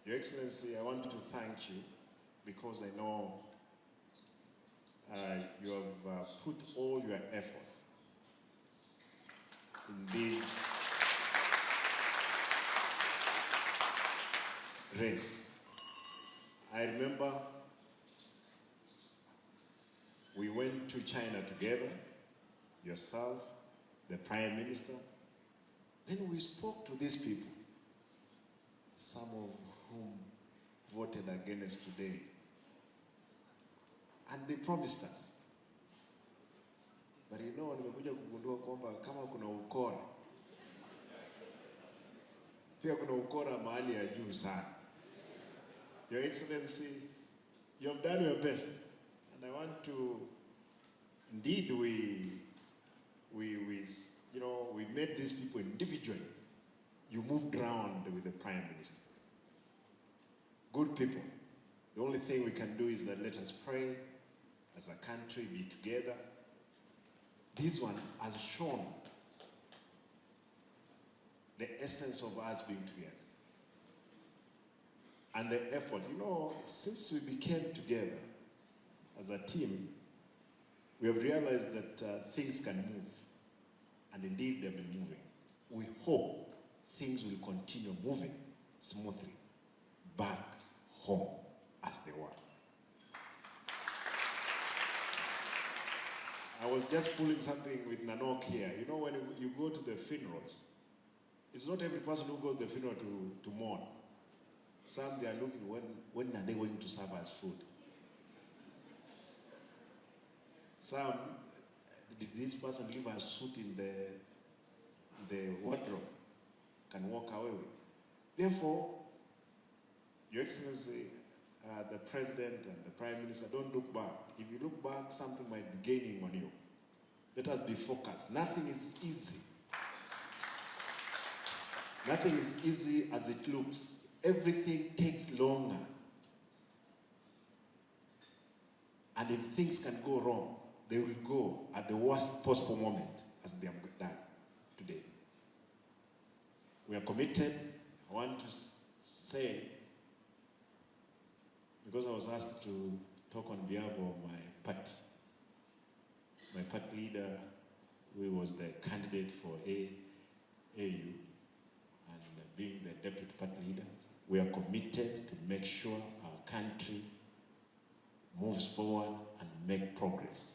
Your Excellency, I want to thank you because I know you have put all your effort in this race. I remember we went to China together, yourself, the Prime Minister. Then we spoke to these people, some of whom voted against today. And they promised us. But you know, nimekuja kugundua kwamba kama kuna ukora, pia kuna ukora mahali ya juu sana. Your Excellency, you have done your best. And I want to, indeed we met these people individually. You moved around with the Prime Minister. Good people. The only thing we can do is that let us pray as a country, be together. This one has shown the essence of us being together. And the effort, you know, since we became together as a team, we have realized that things can move. And indeed, they've been moving. We hope things will continue moving smoothly back home as they were. I was just pulling something with Nanok here. You know, when you go to the funerals, it's not every person who goes to the funeral to mourn. Some, they are looking, when are they going to serve us food? Some, did this person leave a suit in the wardrobe? Can walk away with. Therefore, Your Excellency, the President and the Prime Minister, don't look back. If you look back, something might be gaining on you. Let us be focused. Nothing is easy. Nothing is easy as it looks. Everything takes longer. And if things can go wrong, they will go at the worst possible moment, as they have done today. We are committed. I want to say, because I was asked to talk on behalf of my party leader, who was the candidate for AU, and being the deputy party leader, we are committed to make sure our country moves forward and make progress.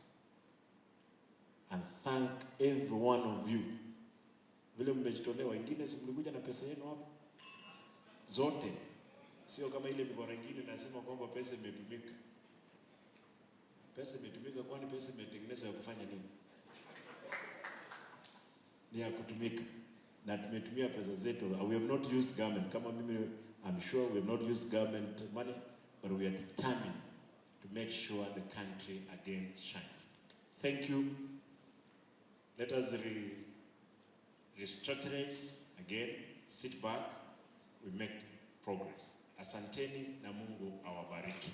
And thank every one of you. Vile mmejitolea, wengine si mlikuja na pesa yenu hapo zote, sio kama ile mibora nyingine nasema kwamba pesa imetumika. Pesa imetumika, kwani pesa imetengenezwa ya kufanya nini? Ni ya kutumika. Na tumetumia pesa zetu. We have not used government. Kama mimi, I'm sure we have not used government money, but we are determined to make sure the country again shines. Thank you. Let us restructure again, sit back, we make progress. Asanteni na Mungu awabariki.